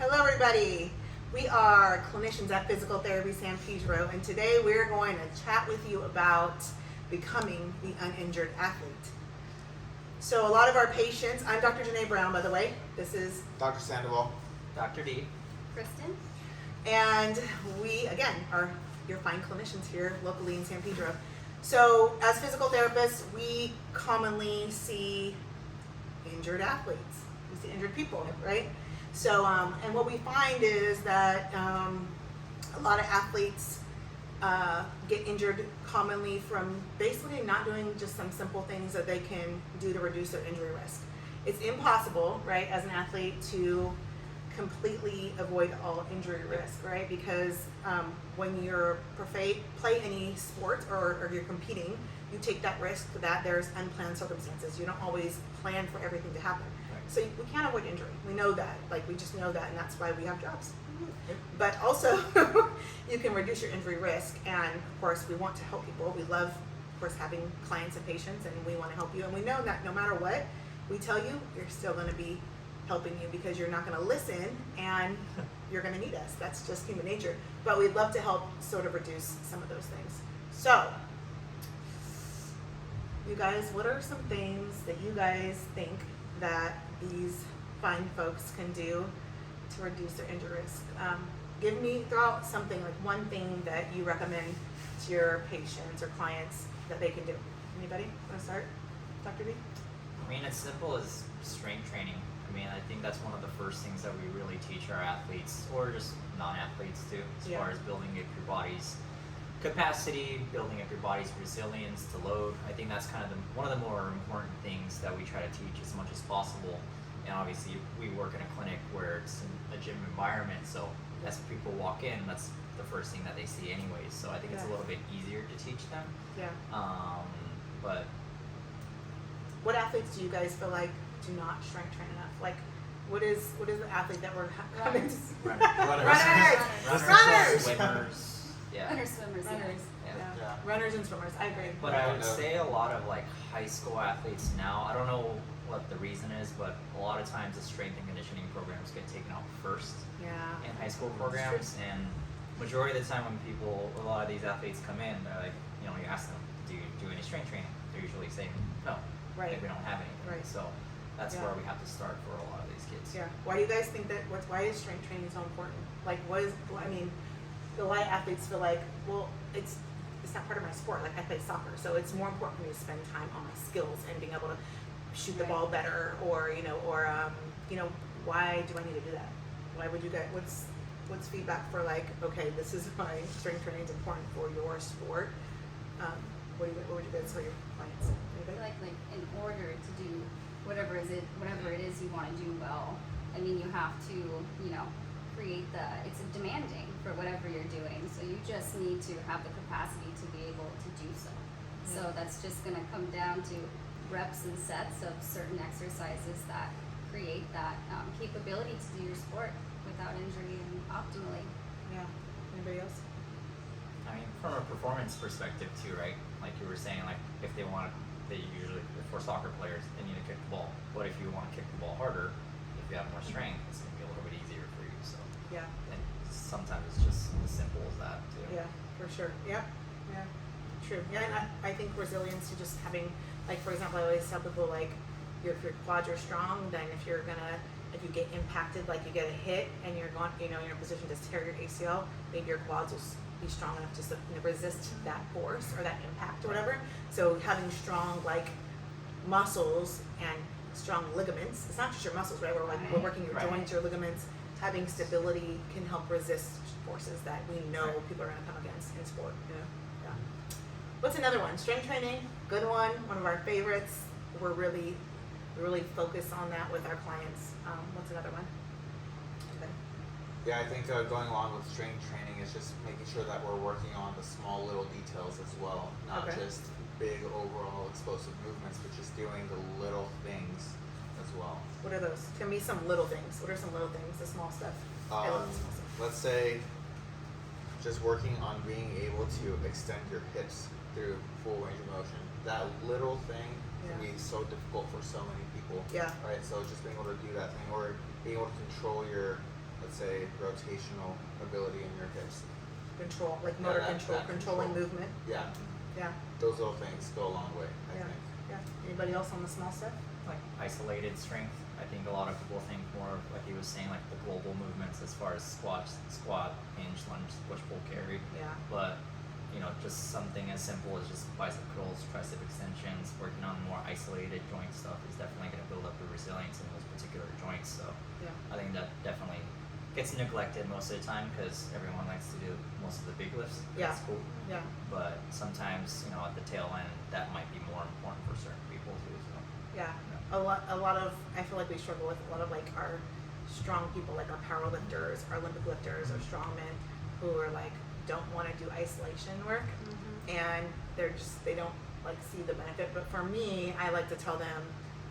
Hello everybody. We are clinicians at Physical Therapy San Pedro, and today we're going to chat with you about becoming the uninjured athlete. So a lot of our patients, I'm Dr. Janae Brown, by the way. This is Dr. Sandoval. Dr. D. Kristen. And we, again, are your fine clinicians here locally in San Pedro. So as physical therapists, we commonly see injured athletes. We see injured people, right? So, and what we find is that a lot of athletes get injured commonly from basically not doing just some simple things that they can do to reduce their injury risk. It's impossible, right, as an athlete to completely avoid all injury risk, right? Because when you're play any sport or you're competing, you take that risk that there's unplanned circumstances. You don't always plan for everything to happen. So we can't avoid injury. We know that, like we just know that, and that's why we have jobs. But also, you can reduce your injury risk, and of course, we want to help people. We love, of course, having clients and patients, and we want to help you. And we know that no matter what we tell you, you're still going to be helping you because you're not going to listen, and you're going to need us. That's just human nature. But we'd love to help sort of reduce some of those things. So, you guys, what are some things that you guys think that these fine folks can do to reduce their injury risk? Throw out something, like one thing that you recommend to your patients or clients that they can do. Anybody want to start? Dr. B? I mean, as simple as strength training. I mean, I think that's one of the first things that we really teach our athletes, or just non-athletes too, as far as building up your body's capacity, building up your body's resilience to load. I think that's kind of one of the more important things that we try to teach as much as possible. And obviously, we work in a clinic where it's a gym environment, so as people walk in, that's the first thing that they see anyways. So I think it's a little bit easier to teach them. Yeah. But what athletes do you guys feel like do not strength train enough? Like, what is the athlete that we're coming to? runners, swimmers. Yeah. Runners, swimmers, Runners. Yeah. Runners and swimmers. I agree. But I would say a lot of like high school athletes now, I don't know what the reason is, but a lot of times the strength and conditioning programs get taken out first in high school programs. And majority of the time when a lot of these athletes come in, they're like, you ask them, do you do any strength training? They're usually saying no. Right. Like, we don't have anything. Right. So that's where we have to start for a lot of these kids. Yeah. Why do you guys think that? Why is strength training so important? Like, a lot of athletes feel like, well, it's not part of my sport. Like, I play soccer, so it's more important for me to spend time on my skills and being able to shoot the ball better, or why do I need to do that? Why would you get what's feedback for, like, okay, this is why strength training is important for your sport? What would you guys tell your clients? I feel like in order to do whatever it is you want to do well, I mean, you have to, create it's demanding for whatever you're doing. So you just need to have the capacity to be able to do so. So that's just going to come down to reps and sets of certain exercises that create that capability to do your sport without injury and optimally. Yeah. Anybody else? I mean, from a performance perspective too, right? Like you were saying, like if for soccer players, they need to kick the ball. But if you want to kick the ball harder, if you have more strength, it's going to be a little bit easier for you. So Yeah. and sometimes it's just as simple as that too. Yeah, for sure. Yeah. True. Yeah, and I think resilience to just having, like, for example, I always tell people, like, if your quads are strong, then if you get impacted, like you get a hit and you're in a position to tear your ACL, maybe your quads will be strong enough to resist that force or that impact or whatever. So having strong, like, muscles and strong ligaments, it's not just your muscles, right? We're working your joints, your ligaments. Having stability can help resist forces that we know people are going to come against in sport. Yeah. What's another one? Strength training, good one of our favorites. We really focus on that with our clients. What's another one? Okay. Yeah, I think going along with strength training is just making sure that we're working on the small little details as well, not just big overall explosive movements, but just doing the little things as well. What are those? Tell me some little things. What are some little things, the small stuff? Let's say just working on being able to extend your hips through full range of motion. That little thing can be so difficult for so many people. Yeah. Right. So just being able to do that thing, or being able to control your let's say, rotational ability in your hips. Control, like Yeah, motor that control, controlling control. movement. Yeah, Yeah, those little things go a long way, I yeah, think. yeah. Anybody else on the small stuff? Like isolated strength. I think a lot of people think more of, like he was saying, like the global movements as far as squat, hinge, lunge, push, pull, carry. Yeah. But you know, just something as simple as just bicep curls, tricep extensions, working on more isolated joint stuff is definitely going to build up the resilience in those particular joints. So Yeah. I think that definitely gets neglected most of the time because everyone likes to do most of the big lifts. Yeah. That's cool. Yeah. But sometimes, you know, at the tail end, that might be more important for certain people too. So Yeah. A lot of, I feel like we struggle with a lot of like our strong people, like our power lifters, our Olympic lifters, our strongmen who are like, don't want to do isolation work and they don't like see the benefit. But for me, I like to tell them,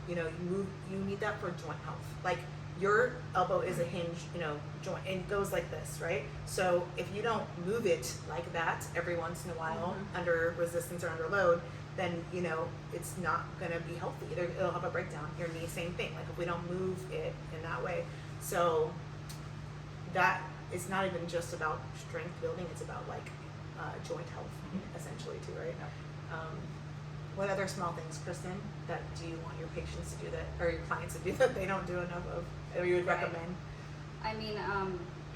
you know, you need that for joint health. Like your elbow is a hinge, you know, joint, and it goes like this, right? So if you don't move it like that every once in a while under resistance or under load, then you know it's not gonna be healthy. It'll have a breakdown. Your knee, same thing. Like if we don't move it in that way, so that it's not even just about strength building. It's about like joint health essentially too, right? What other small things, Kristen, that do you want your patients to do that, or your clients to do that they don't do enough of, or you would Right. recommend? I mean,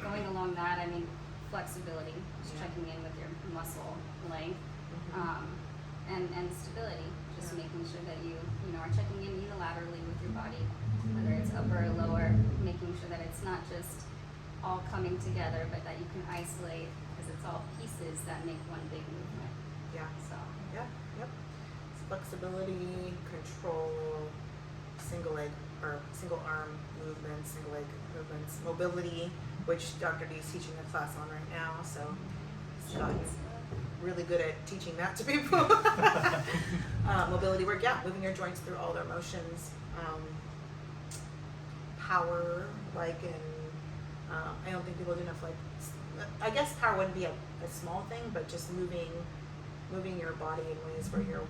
going along that, I mean, flexibility, just Yeah. checking in with your muscle length, Mhm. and stability, just Yeah. making sure that you know, are checking in unilaterally with your body, whether it's upper or lower, making sure that it's not just all coming together, but that you can isolate, because it's all pieces that make one big movement. Yeah. So, Yeah. Yep. Flexibility, control, single leg or single arm movements, single leg movements, mobility, which Dr. D is teaching a class on right now. So he's gotten really good at teaching that to people. Mobility work, yeah, moving your joints through all their motions. Power, like I don't think people do enough. Like, I guess power wouldn't be a small thing, but just moving your body in ways where you're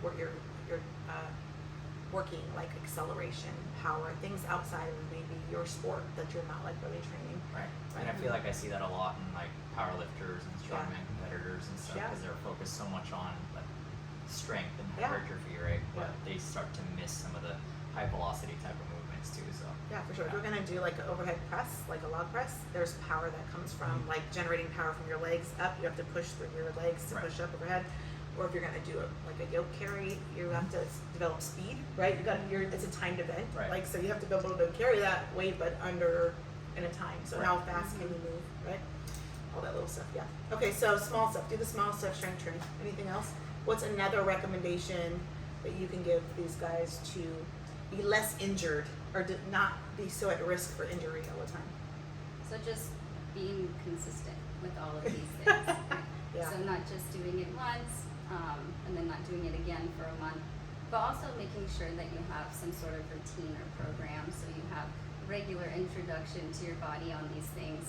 working like acceleration, power, things outside of maybe your sport that you're not like really training. right. And I feel like I see that a lot in like powerlifters and strongman competitors and stuff Yeah. because they're focused so much on like strength and Yeah. hypertrophy, right? But Yeah. they start to miss some of the high velocity type of movements too. So Yeah, for sure. If we're gonna do like an overhead press, like a log press, there's power that comes from like generating power from your legs up. You have to push through your legs to Right. push up overhead. Or if you're gonna do like a yoke carry, you have to develop speed, right? It's a timed event, Right. like so you have to be able to carry that weight, but in a time. So Right. how fast can you move, right? All that little stuff, yeah. Okay, so small stuff. Do the small stuff, strength training. Anything else? What's another recommendation that you can give these guys to be less injured or to not be so at risk for injury all the time? so just being consistent with all of these things. Yeah. So not just doing it once, and then not doing it again for a month, but also making sure that you have some sort of routine or program, so you have regular introduction to your body on these things.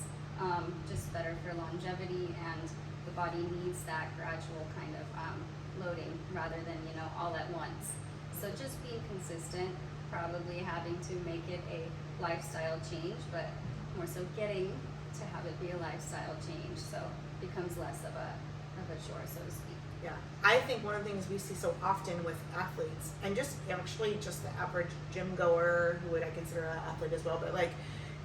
Just better for longevity, and the body needs that gradual kind of loading rather than, you know, all at once. So just being consistent, probably having to make it a lifestyle change, but more so getting to have it be a lifestyle change, so it becomes less of a chore, so to speak. Yeah, I think one of the things we see so often with athletes, and just actually just the average gym goer, who would I consider an athlete as well, but like,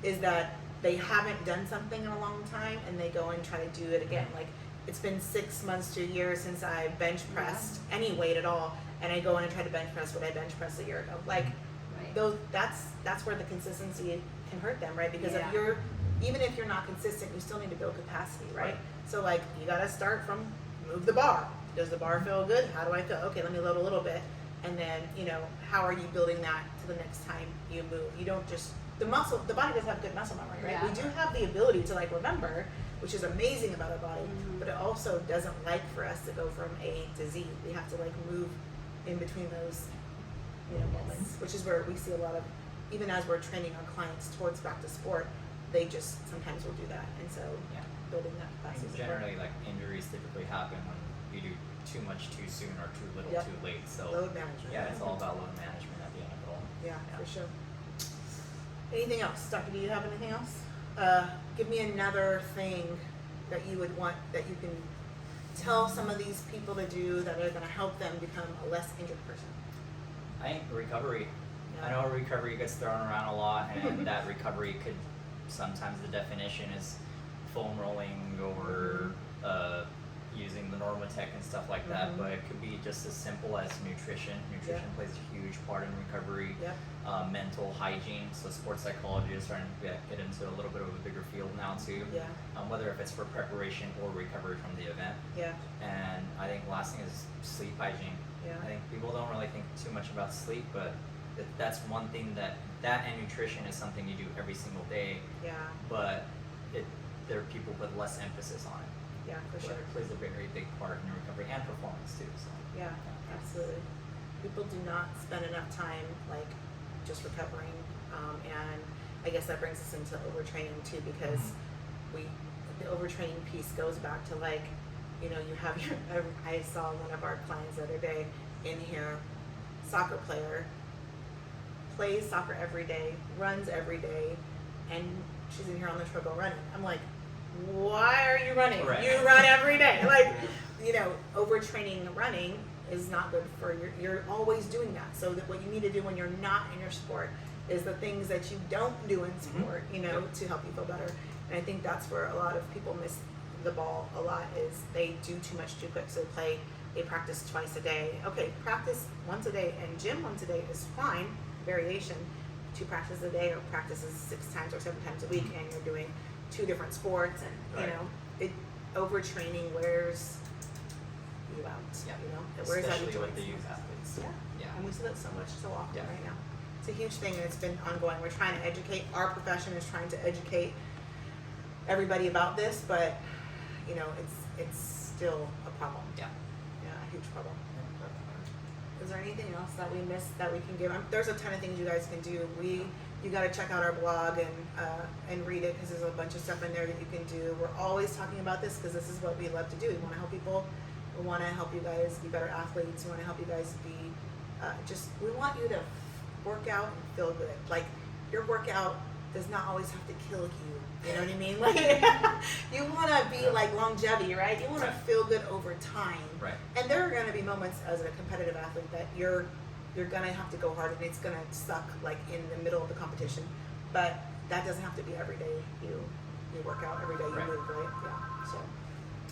is that they haven't done something in a long time and they go and try to do it again. Like, it's been 6 months to a year since I bench pressed any weight at all, and I go in and try to bench press what I bench pressed a year ago. Like, Right. that's where the consistency can hurt them, right? Because Yeah. even if you're not consistent, you still need to build capacity, right? Right. So like, you gotta start from move the bar. Does the bar feel good? How do I feel? Okay, let me load a little bit. And then, you know, how are you building that to the next time you move? You don't just, the body does have good muscle memory, right? Yeah. We do have the ability to like remember, which is amazing about our body, but it also doesn't like for us to go from A to Z. We have to like move in between those, you know, moments, which is where we see a lot of, even as we're training our clients towards back to sport, they just sometimes will do that. And so yeah. building that I capacity. mean, generally, like injuries typically happen when you do too much too soon or too little Yep. too late. So Load management. yeah, it's all about load management at the end of it all. Yeah, for sure. Anything else? Dr. Do you have anything else? give me another thing that you would want, that you can tell some of these people to do that are going to help them become a less injured person. I think recovery. Yeah. I know recovery gets thrown around a lot, and that recovery could sometimes the definition is foam rolling or using the Normatec and stuff like that, but it could be just as simple as nutrition. Nutrition plays a huge part in recovery. Yep. Mental hygiene, so sports psychology is starting to get into a little bit of a bigger field now too. Yeah. Whether if it's for preparation or recovery from the event. Yeah. And I think last thing is sleep hygiene. Yeah. I think people don't really think too much about sleep, but that's one thing that and nutrition is something you do every single day, Yeah. but there people put less emphasis on it. Yeah, for But sure. it plays a very big part in recovery and performance too. So Yeah, absolutely. People do not spend enough time like just recovering, and I guess that brings us into overtraining too, because the overtraining piece goes back to like, you know, you have your. I saw one of our clients the other day in here, soccer player, plays soccer every day, runs every day, and she's in here on the treadmill running. I'm like, why are you running? Right. You run every day. Like, you know, overtraining running is not good for you're always doing that. So that what you need to do when you're not in your sport is the things that you don't do in sport, you know, to help you feel better. And I think that's where a lot of people miss the ball a lot, is they do too much too quick. So they practice twice a day. Okay, practice once a day and gym once a day is fine, variation. 2 practices a day or practices 6 times or 7 times a week, and you're doing 2 different sports, and you know, overtraining wears you out. Yeah. You know, it wears out especially your with the joints. youth athletes. Yeah. Yeah. And we see that so much, so often Yeah. right now. It's a huge thing, and it's been ongoing. We're trying to educate. Our profession is trying to educate everybody about this, but you know, it's still a problem. Yeah. Yeah, a huge problem. Is there anything else that we missed that we can give? There's a ton of things you guys can do. You got to check out our blog and read it, because there's a bunch of stuff in there that you can do. We're always talking about this because this is what we love to do. We want to help people. We want to help you guys be better athletes. We want to help you guys be we want you to work out and feel good. Like, your workout does not always have to kill you. You know what I mean? Like, you want to be like longevity, right? You want to feel good over time. Right. And there are going to be moments as a competitive athlete that you're going to have to go hard and it's going to suck, like in the middle of the competition. But that doesn't have to be every day you work out, every day you move, right? Yeah. So,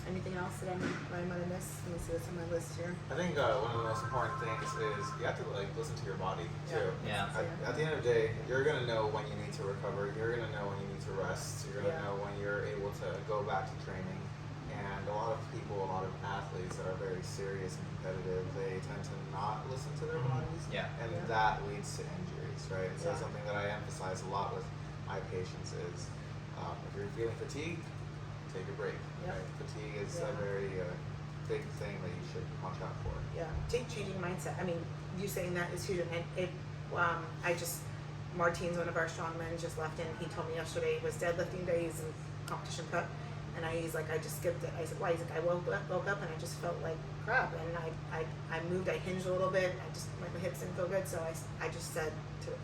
anything else that I might have missed? Let me see what's on my list here. I think one of the most important things is you have to like listen to your body too. Yeah. At the end of the day, you're gonna know when you need to recover. You're gonna know when you need to rest. You're gonna know when you're able to go back to training. And a lot of people, a lot of athletes that are very serious and competitive, they tend to not listen to their bodies. Yeah. And that leads to injuries, right? So Yeah. something that I emphasize a lot with my patients is, if you're feeling fatigued, take a break. Yep. Right? Fatigue is a very big thing that you should watch out for. Yeah, changing mindset. I mean, you saying that is huge, and Martin's one of our strongmen just left in. He told me yesterday it was deadlifting day. He's in competition prep, and he's like, I just skipped it. I said, why? He's like, I woke up and I just felt like crap, and I moved, I hinged a little bit. My hips didn't feel good, so I just said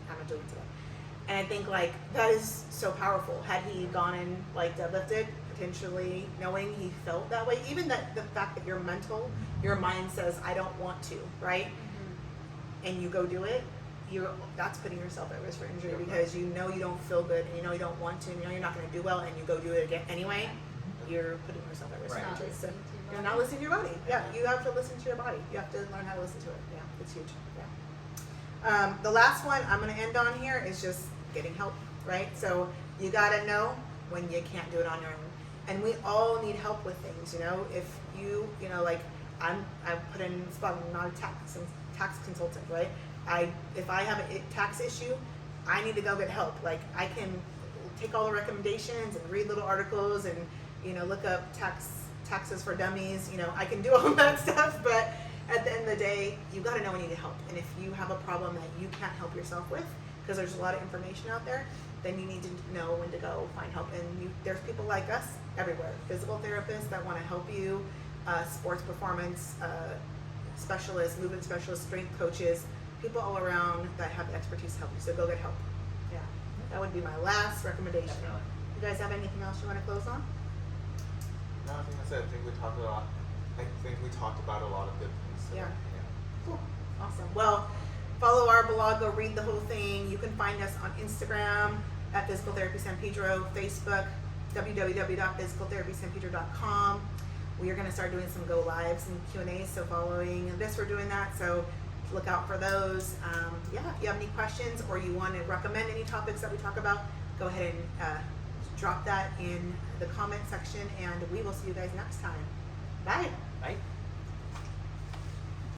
I'm gonna do it today. And I think like that is so powerful. Had he gone and like deadlifted, potentially knowing he felt that way, even the fact that your mind says I don't want to, right? And you go do it, that's putting yourself at risk for injury, because you know you don't feel good, and you know you don't want to, and you know you're not going to do well, and you go do it again anyway. You're putting yourself at risk for injury. So you're not listening to your body. Yeah, you have to listen to your body. You have to learn how to listen to it. Yeah, it's huge. Yeah. The last one I'm going to end on here is just getting help, right? So you got to know when you can't do it on your own. And we all need help with things, you know. If you know, like I put in spot, I'm not a tax consultant, right? If I have a tax issue, I need to go get help. Like, I can take all the recommendations and read little articles and, you know, look up taxes for dummies. You know, I can do all that stuff, but at the end of the day, you got to know when you need help. And if you have a problem that you can't help yourself with, because there's a lot of information out there, then you need to know when to go find help. And there's people like us everywhere. Physical therapists that want to help you, sports performance specialists, movement specialists, strength coaches, people all around that have the expertise to help you. So go get help. Yeah, that would be my last recommendation. Definitely. You guys have anything else you want to close on? No, I think that's it. I think we talked about a lot of good things. So, Yeah. Cool. Awesome. Well, follow our blog, go read the whole thing. You can find us on Instagram at Physical Therapy San Pedro, Facebook, www.physicaltherapysanpedro.com. We are going to start doing some go lives and Q&As, so following this, we're doing that. So look out for those. If you have any questions or you want to recommend any topics that we talk about, go ahead and drop that in the comment section, and we will see you guys next time. Bye. Right?